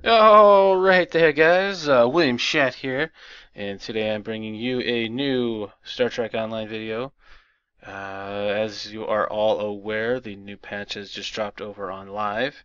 All right there, guys. William Shat here, and today I'm bringing you a new Star Trek Online video. As you are all aware, the new patch has just dropped over on live,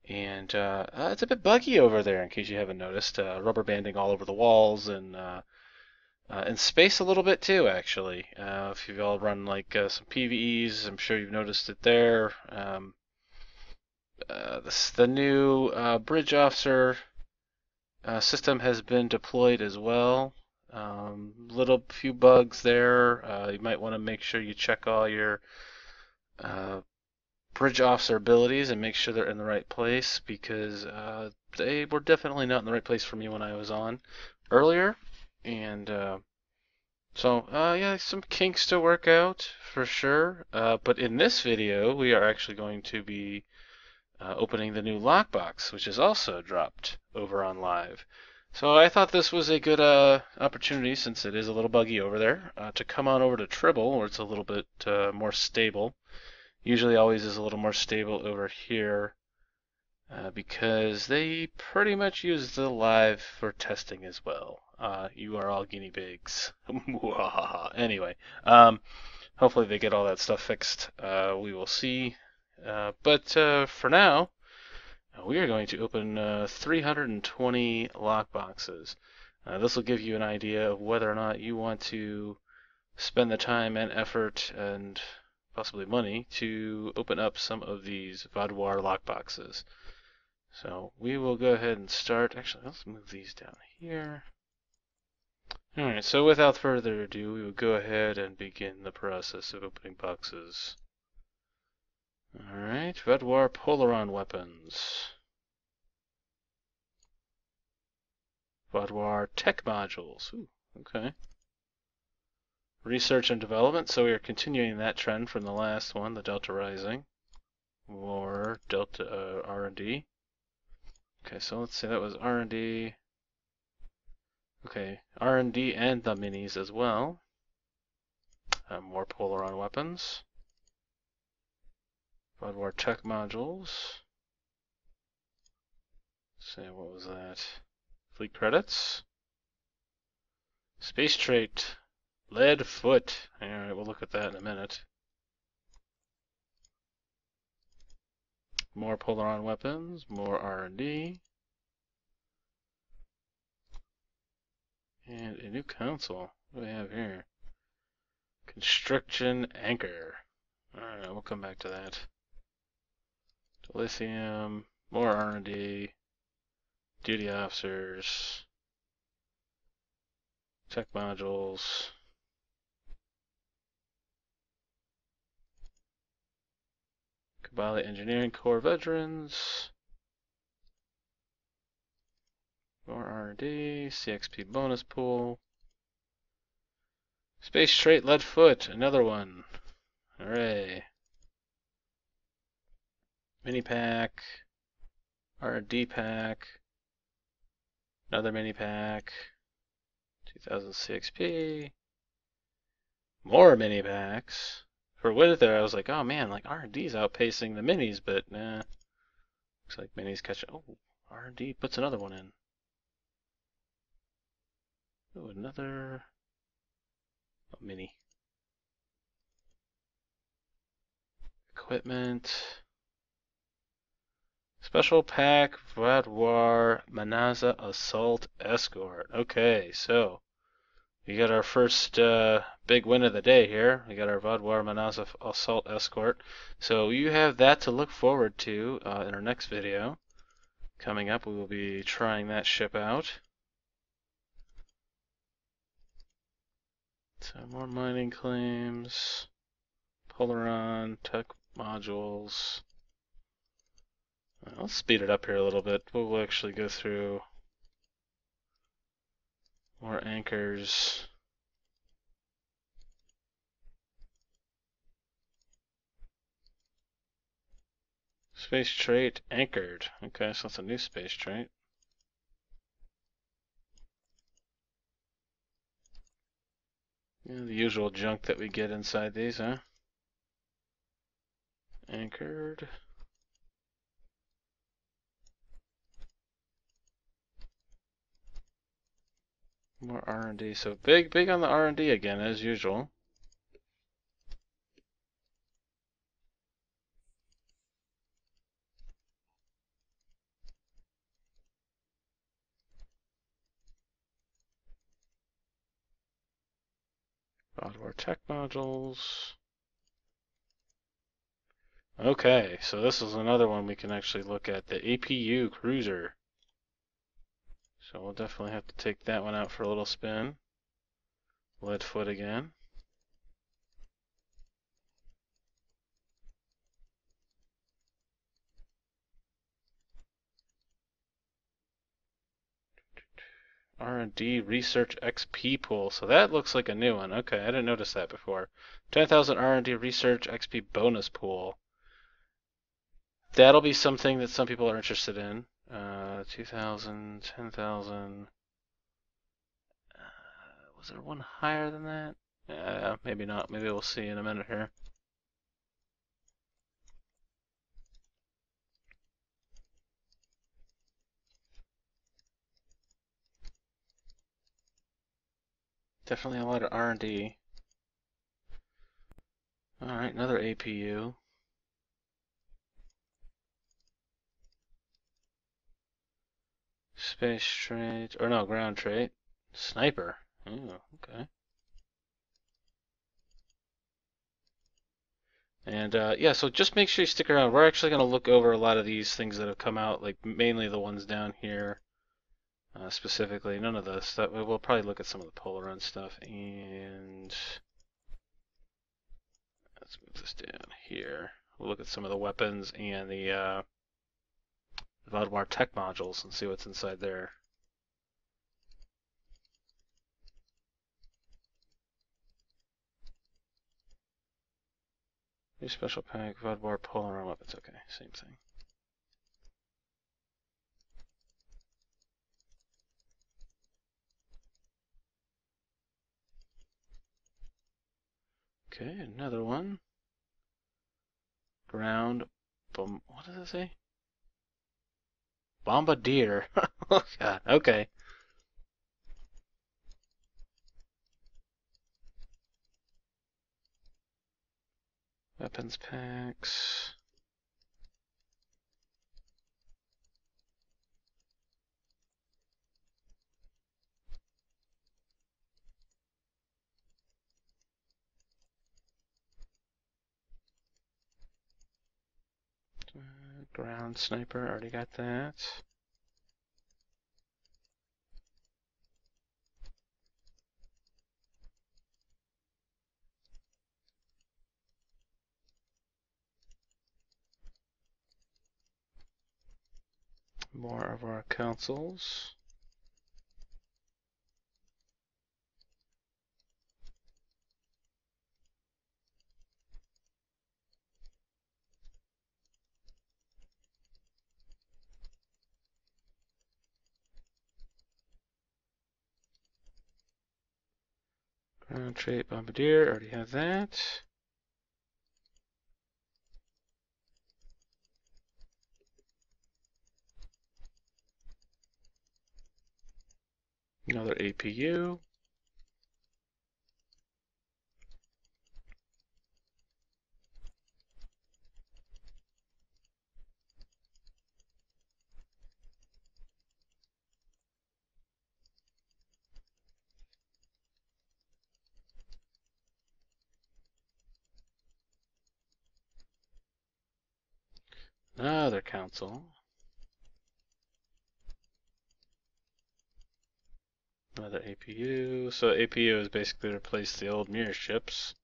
and it's a bit buggy over there, in case you haven't noticed. Rubber banding all over the walls and space a little bit too, actually. If you've all run like some PvEs, I'm sure you've noticed it there. The new bridge officer system has been deployed as well. Little few bugs there. You might want to make sure you check all your uh, bridge officer abilities and make sure they're in the right place because they were definitely not in the right place for me when I was on earlier. And yeah, some kinks to work out for sure. But in this video, we are actually going to be opening the new lockbox, which is also dropped over on live. So I thought this was a good opportunity, since it is a little buggy over there, to come on over to Tribble, where it's a little bit more stable. Usually always is a little more stable over here, because they pretty much use the live for testing as well. You are all guinea pigs. Anyway, hopefully they get all that stuff fixed. We will see. But for now, we are going to open 320 lockboxes. This will give you an idea of whether or not you want to spend the time and effort and possibly money to open up some of these Vaadwuar lockboxes. So we will go ahead and start. Actually, let's move these down here. Alright, so without further ado, we will go ahead and begin the process of opening boxes. Alright, Vaadwuar Polaron weapons. Vaadwuar tech modules. Ooh, okay. Research and development, so we are continuing that trend from the last one, the Delta Rising. Or Delta R&D. Okay, so let's say that was R&D. Okay, R&D and the minis as well. More Polaron weapons. Vaadwuar tech modules. Let's see, what was that? Fleet credits. Space trait. Lead foot. Alright, we'll look at that in a minute. More Polaron weapons, more R&D. And a new console. What do we have here? Constriction Anchor. Alright, we'll come back to that. Dilithium, more R&D, duty officers, tech modules. Kabali Engineering Corps veterans. More R&D, CXP bonus pool. Space trait lead foot, another one. Hooray. Mini pack, R&D pack, another mini pack, 2000 CXP, more mini packs. For a minute there, I was like, oh man, like R&D's outpacing the minis, but nah. Looks like minis catch. Oh, R&D puts another one in. Oh, another mini. Equipment. Special pack Vaadwuar Manaza Assault Escort. Okay, so we got our first big win of the day here. We got our Vaadwuar Manaza Assault Escort. So you have that to look forward to in our next video. Coming up, we will be trying that ship out. So more mining claims, Polaron, tech modules. Let's speed it up here a little bit. We'll actually go through more anchors. Space trait anchored. Okay, so that's a new space trait. Yeah, the usual junk that we get inside these, huh? Anchored. More R&D. So big on the R&D again, as usual. Vaadwuar tech modules. Okay, so this is another one we can actually look at, the APU cruiser. So we'll definitely have to take that one out for a little spin. Lead foot again. R&D Research XP pool. So that looks like a new one. Okay, I didn't notice that before. 10,000 R&D Research XP bonus pool. That'll be something that some people are interested in. 2,000, 10,000. Was there one higher than that? Maybe not. Maybe we'll see in a minute here. Definitely a lot of R&D. All right, another APU. Space trait, or no, ground trait. Sniper. Oh, okay. And yeah, so just make sure you stick around. We're actually going to look over a lot of these things that have come out, like mainly the ones down here specifically. None of this. We'll probably look at some of the polar run stuff. And let's move this down here. We'll look at some of the weapons and the Vaadwuar tech modules and see what's inside there. New special pack, Vaadwuar polar run weapons. Okay, same thing. Okay, another one. Ground. What does it say? Bombardier. Oh god. Okay. Weapons packs. Ground sniper. Already got that. More of our councils. Ground trait bombardier. Already have that. Another APU. Another council. Another APU. So APU has basically replaced the old mirror ships.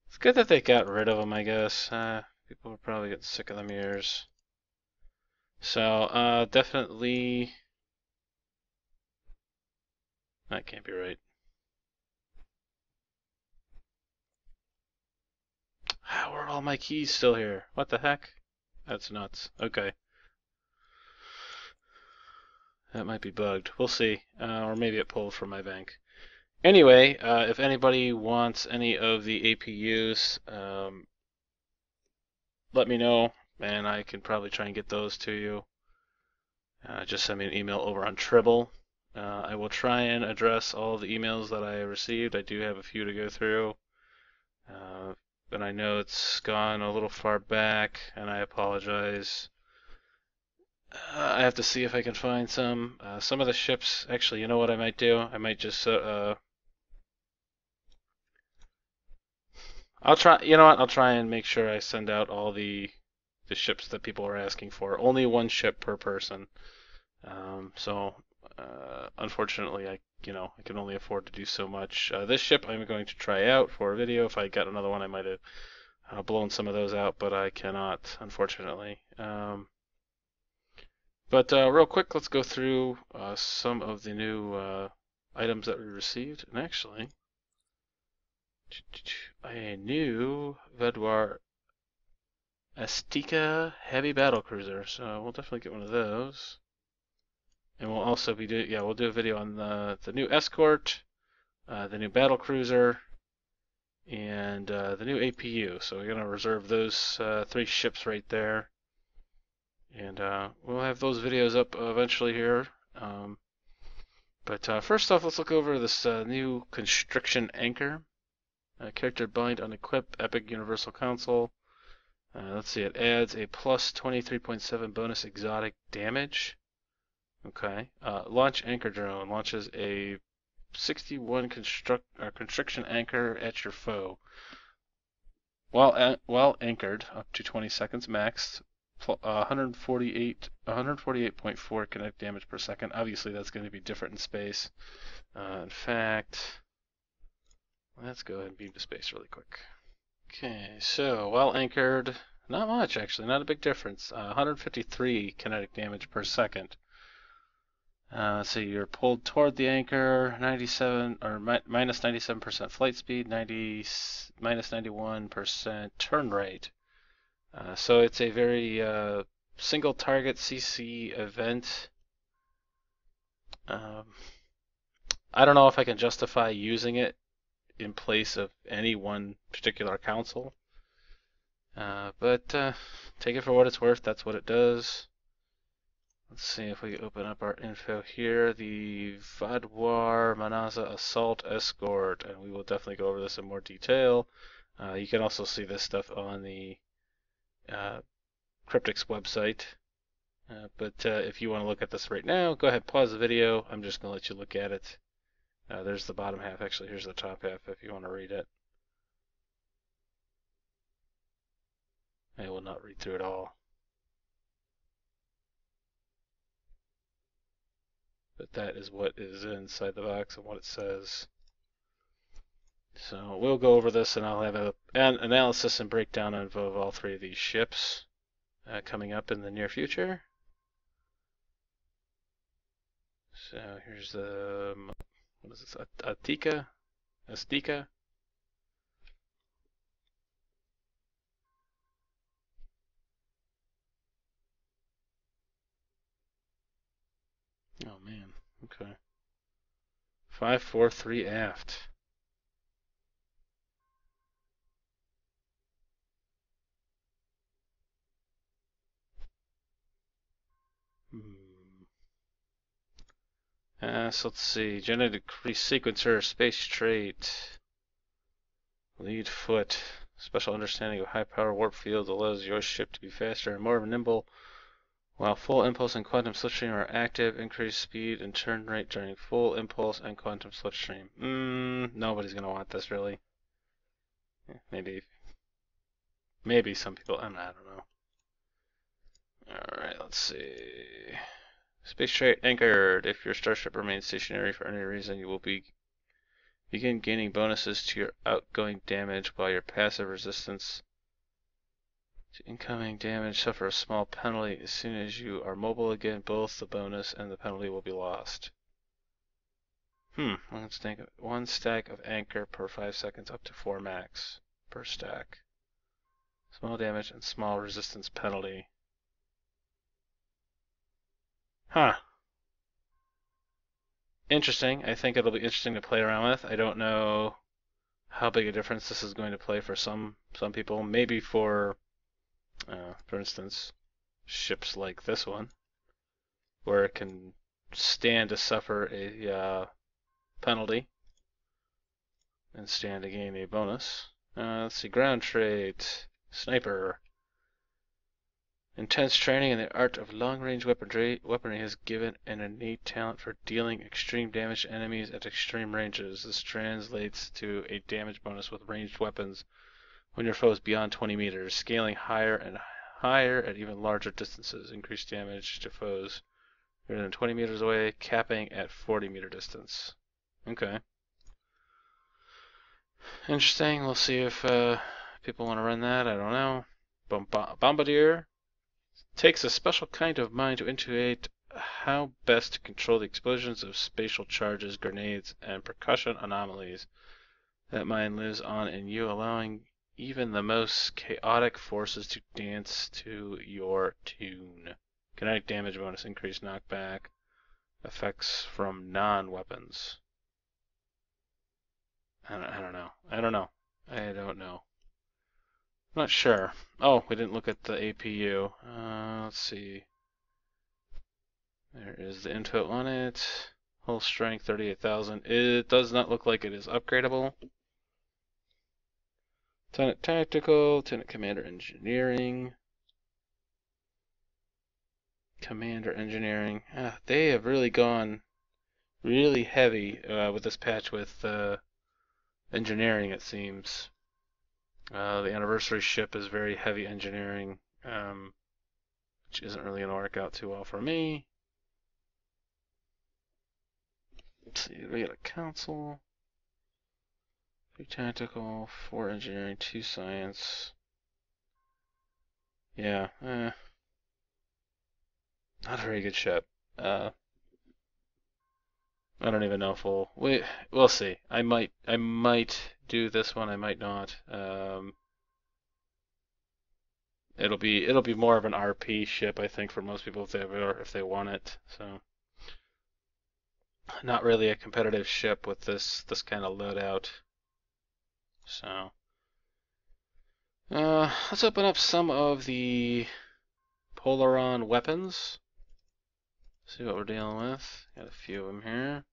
It's good that they got rid of them, I guess. People were probably getting sick of the mirrors. So definitely. That can't be right. How are all my keys still here? What the heck? That's nuts. Okay. That might be bugged. We'll see. Or maybe it pulled from my bank. Anyway, if anybody wants any of the APUs, let me know, and I can probably try and get those to you. Just send me an email over on Tribble, I will try and address all the emails that I received. I do have a few to go through. And I know it's gone a little far back, and I apologize. I have to see if I can find some. Some of the ships, actually, you know what I might do? I might just, I'll try, you know what? I'll try and make sure I send out all the ships that people are asking for. Only one ship per person. Unfortunately, I can only afford to do so much. This ship I'm going to try out for a video. If I got another one, I might have blown some of those out, but I cannot, unfortunately. But real quick, let's go through some of the new items that we received. And actually, a new Vaadwuar Azteca heavy battle cruiser. So we'll definitely get one of those. And we'll also be we'll do a video on the new escort, the new battle cruiser, and the new APU. So we're gonna reserve those 3 ships right there. And we'll have those videos up eventually here. But first off, let's look over this new Constriction Anchor. Character bind unequip, Epic Universal Console. Let's see, it adds a plus 23.7 bonus exotic damage. Okay. Launch Anchor Drone. Launches a 61 Constriction Anchor at your foe. While anchored, up to 20 seconds max, 148.4 kinetic damage per second. Obviously, that's going to be different in space. In fact, let's go ahead and beam to space really quick. Okay, so while anchored, not much actually, not a big difference. 153 kinetic damage per second. So you're pulled toward the anchor, 97 or minus 97% flight speed, minus 91% turn rate. So it's a very single target CC event. I don't know if I can justify using it in place of any one particular console. But take it for what it's worth. That's what it does. Let's see if we open up our info here. The Vaadwuar Manaza Assault Escort, and we will definitely go over this in more detail. You can also see this stuff on the Cryptic's website. But if you want to look at this right now, go ahead, pause the video. I'm just going to let you look at it. There's the bottom half. Actually, here's the top half if you want to read it. I will not read through it all. But that is what is inside the box and what it says. So we'll go over this, and I'll have an analysis and breakdown of all 3 of these ships coming up in the near future. So here's the, what is this, Azteca. Oh man, okay. 543 aft. So let's see. Genetic sequencer, space trait, lead foot. Special understanding of high power warp fields allows your ship to be faster and more nimble while full impulse and quantum slipstream are active. Increase speed and turn rate during full impulse and quantum slipstream. Nobody's gonna want this really. Maybe some people. I don't know. All right, let's see. Space trait anchored. If your starship remains stationary for any reason, you will begin gaining bonuses to your outgoing damage, while your passive resistance to incoming damage suffer a small penalty. As soon as you are mobile again, both the bonus and the penalty will be lost. One stack of anchor per 5 seconds, up to 4 max per stack. Small damage and small resistance penalty. Interesting. I think it'll be interesting to play around with. I don't know how big a difference this is going to play for some people. Maybe for instance, ships like this one, where it can stand to suffer a penalty and stand to gain a bonus. Let's see, ground trait, sniper. Intense training in the art of long-range weaponry has given an innate talent for dealing extreme damage to enemies at extreme ranges. This translates to a damage bonus with ranged weapons when your foe is beyond 20 meters, scaling higher and higher at even larger distances. Increased damage to foes greater than 20 meters away, capping at 40-meter distance. Okay. Interesting. We'll see if people want to run that. I don't know. Bombardier takes a special kind of mind to intuit how best to control the explosions of spatial charges, grenades, and percussion anomalies. That mind lives on in you, allowing even the most chaotic forces to dance to your tune. Kinetic damage bonus, increased knockback, effects from non-weapons. I don't know. I don't know. I'm not sure. Oh, we didn't look at the APU. Let's see. There is the info on it. Hull strength 38,000. It does not look like it is upgradable. Lieutenant Tactical, Lieutenant Commander Engineering. Commander Engineering. They have really gone really heavy with this patch with engineering, it seems. The anniversary ship is very heavy engineering, which isn't really going to work out too well for me. Let's see, we got a council. 3 tactical, 4 engineering, 2 science. Yeah, not a very good ship. I don't even know if we'll see. I might do this one, I might not. It'll be more of an RP ship, I think, for most people if they want it. So not really a competitive ship with this kind of loadout. So let's open up some of the Polaron weapons. See what we're dealing with. Got a few of them here.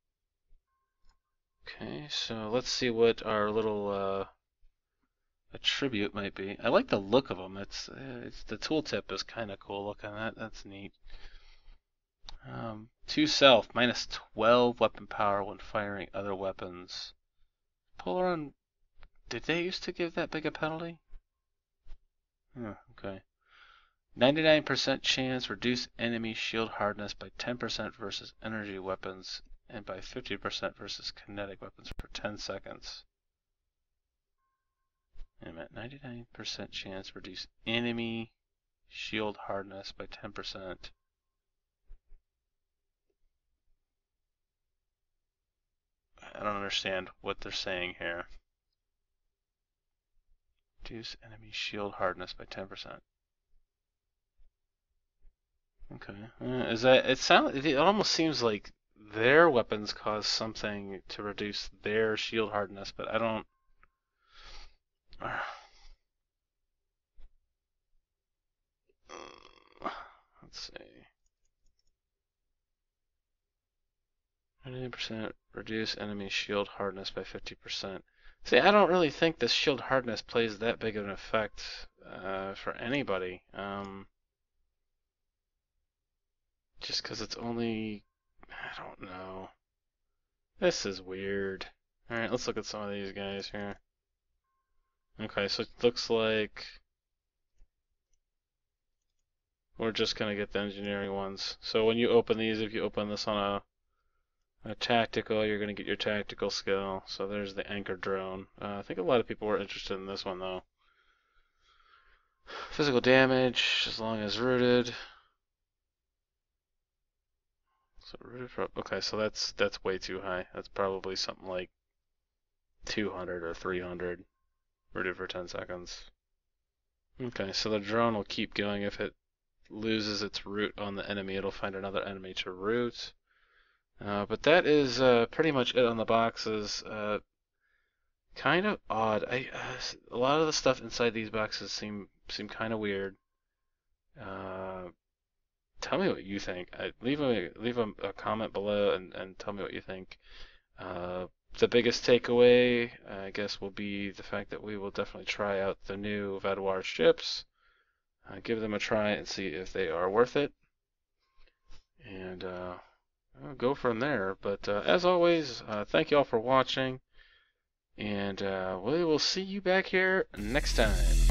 Okay, so let's see what our little attribute might be. I like the look of them. It's the tooltip is kind of cool looking. That's neat. 2 self, minus 12 weapon power when firing other weapons. Polaron, did they used to give that big a penalty? Okay. 99% chance reduce enemy shield hardness by 10% versus energy weapons and by 50% versus kinetic weapons for 10 seconds. Wait a minute, 99% chance reduce enemy shield hardness by 10%. I don't understand what they're saying here. Reduce enemy shield hardness by 10%. Okay. It almost seems like their weapons cause something to reduce their shield hardness, but I don't. Let's see. 90% reduce enemy shield hardness by 50%. See, I don't really think this shield hardness plays that big of an effect for anybody. Just because it's only. I don't know. This is weird. Alright, let's look at some of these guys here. Okay, so it looks like we're just going to get the engineering ones. So when you open these, if you open this on a tactical, you're going to get your tactical skill. So there's the anchor drone. I think a lot of people were interested in this one though. Physical damage, as long as rooted. So rooted for, okay, so that's way too high. That's probably something like 200 or 300 rooted for 10 seconds. Okay, so the drone will keep going. If it loses its root on the enemy, it'll find another enemy to root. But that is pretty much it on the boxes. Kind of odd. A lot of the stuff inside these boxes seem kind of weird. tell me what you think. Leave a comment below and tell me what you think. Uh, the biggest takeaway, I guess, will be the fact that we will definitely try out the new Vaadwuar ships, give them a try and see if they are worth it, and I'll go from there. But as always, thank you all for watching, and we will see you back here next time.